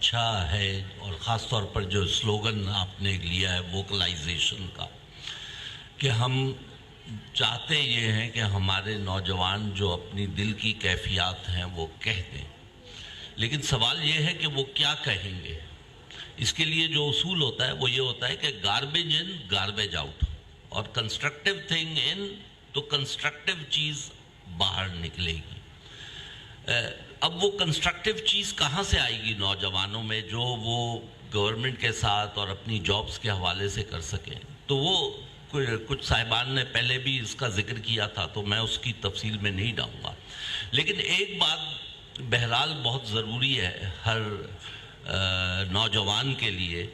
اچھا ہے، اور خاص طور پر جو سلوگن آپ نے لیا ہے ووکلائزیشن کا، کہ ہم چاہتے یہ ہیں کہ ہمارے نوجوان جو اپنی دل کی کیفیات ہیں وہ کہہ دیں، لیکن سوال یہ ہے کہ وہ کیا کہیں گے۔ اس کے لیے جو اصول ہوتا ہے وہ یہ ہوتا ہے کہ گاربیج ان گاربیج آؤٹ، اور کنسٹرکٹیو تھنگ ان، تو کنسٹرکٹیو چیز باہر نکلے گی۔ اب وہ کنسٹرکٹیو چیز کہاں سے آئے گی نوجوانوں میں جو وہ گورنمنٹ کے ساتھ اور اپنی جابز کے حوالے سے کر سکیں؟ تو وہ کچھ صاحبان نے پہلے بھی اس کا ذکر کیا تھا، تو میں اس کی تفصیل میں نہیں جاؤں گا، لیکن ایک بات بہرحال بہت ضروری ہے ہر نوجوان کے لیے،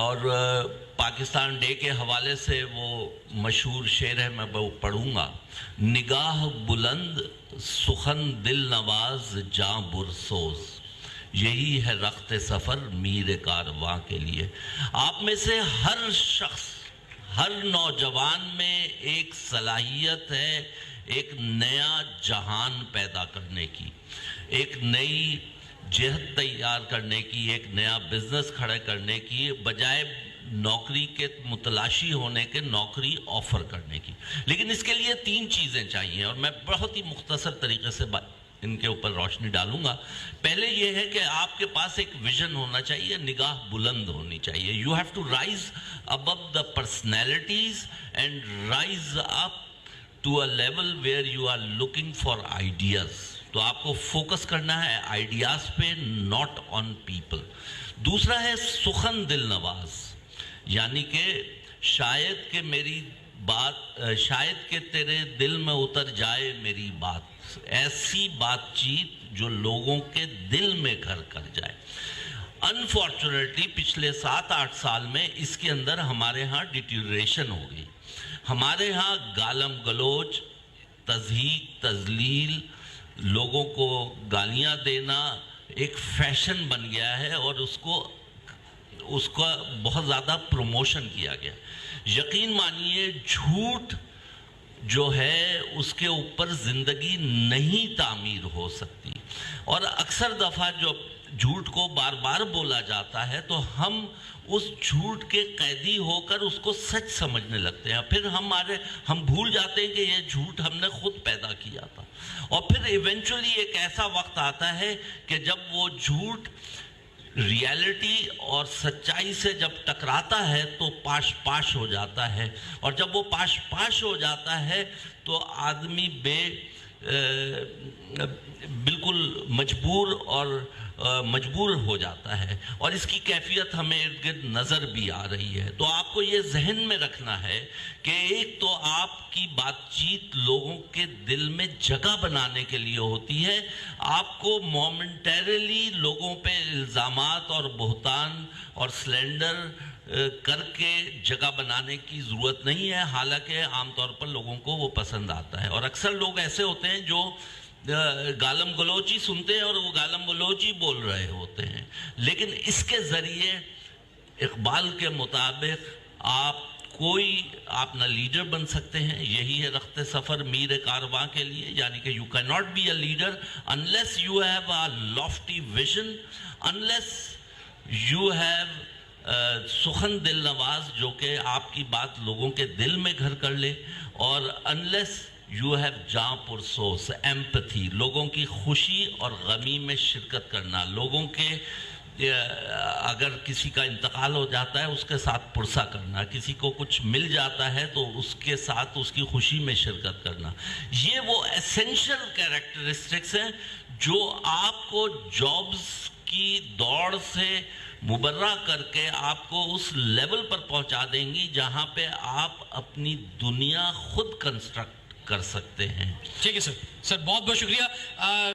اور پاکستان ڈے کے حوالے سے وہ مشہور شعر ہے، میں وہ پڑھوں گا: نگاہ بلند سخن دل نواز جاں برسوز، یہی ہے رخت سفر میر کارواں کے لیے۔ آپ میں سے ہر شخص، ہر نوجوان میں ایک صلاحیت ہے ایک نیا جہان پیدا کرنے کی، ایک نئی جہت تیار کرنے کی، ایک نیا بزنس کھڑے کرنے کی، بجائے نوکری کے متلاشی ہونے کے نوکری آفر کرنے کی۔ لیکن اس کے لیے 3 چیزیں چاہیے، اور میں بہت ہی مختصر طریقے سے ان کے اوپر روشنی ڈالوں گا۔ پہلے یہ ہے کہ آپ کے پاس ایک ویژن ہونا چاہیے، نگاہ بلند ہونی چاہیے۔ You have to rise above the personalities and rise up to a level where you are looking for ideas۔ تو آپ کو فوکس کرنا ہے آئیڈیاز پہ، not on people۔ دوسرا ہے سخن دل نواز، یعنی کہ شاید کہ میری بات، شاید کہ تیرے دل میں اتر جائے میری بات، ایسی بات چیت جو لوگوں کے دل میں گھر کر جائے۔ انفارچونیٹلی پچھلے 7-8 سال میں اس کے اندر ہمارے ہاں ڈیٹیریشن ہو گئی۔ ہمارے ہاں گالم گلوچ، تضحیک، تذلیل، لوگوں کو گالیاں دینا ایک فیشن بن گیا ہے، اور اس کا بہت زیادہ پروموشن کیا گیا۔ یقین مانیے جھوٹ جو ہے اس کے اوپر زندگی نہیں تعمیر ہو سکتی، اور اکثر دفعہ جو جھوٹ کو بار بار بولا جاتا ہے تو ہم اس جھوٹ کے قیدی ہو کر اس کو سچ سمجھنے لگتے ہیں، پھر ہم بھول جاتے ہیں کہ یہ جھوٹ ہم نے خود پیدا کیا تھا، اور پھر ایونچولی ایک ایسا وقت آتا ہے کہ جب وہ جھوٹ ریالٹی اور سچائی سے جب ٹکراتا ہے تو پاش پاش ہو جاتا ہے، اور جب وہ پاش پاش ہو جاتا ہے تو آدمی بالکل مجبور ہو جاتا ہے، اور اس کی کیفیت ہمیں ارد گرد نظر بھی آ رہی ہے۔ تو آپ کو یہ ذہن میں رکھنا ہے کہ ایک تو آپ کی بات چیت لوگوں کے دل میں جگہ بنانے کے لیے ہوتی ہے، آپ کو مومنٹیرلی لوگوں پہ الزامات اور بہتان اور سلینڈر کر کے جگہ بنانے کی ضرورت نہیں ہے، حالانکہ عام طور پر لوگوں کو وہ پسند آتا ہے۔ اور اکثر لوگ ایسے ہوتے ہیں جو گالم گلوچی سنتے ہیں اور وہ گالم گلوچی بول رہے ہوتے ہیں، لیکن اس کے ذریعے اقبال کے مطابق آپ نہ لیڈر بن سکتے ہیں۔ یہی ہے رخت سفر میر کارواں کے لیے، یعنی کہ you cannot be a leader unless you have a lofty vision, unless you have سخن دل نواز جو کہ آپ کی بات لوگوں کے دل میں گھر کر لے، اور unless you have جاں پرسوس ایمپتھی، لوگوں کی خوشی اور غمی میں شرکت کرنا، لوگوں کے اگر کسی کا انتقال ہو جاتا ہے اس کے ساتھ پرسہ کرنا، کسی کو کچھ مل جاتا ہے تو اس کے ساتھ اس کی خوشی میں شرکت کرنا، یہ وہ ایسنشل کیریکٹرسٹکس ہیں جو آپ کو جابز کی دوڑ سے مبرہ کر کے آپ کو اس لیول پر پہنچا دیں گی جہاں پہ آپ اپنی دنیا خود کنسٹرکٹ کر سکتے ہیں۔ ٹھیک ہے سر، بہت بہت شکریہ۔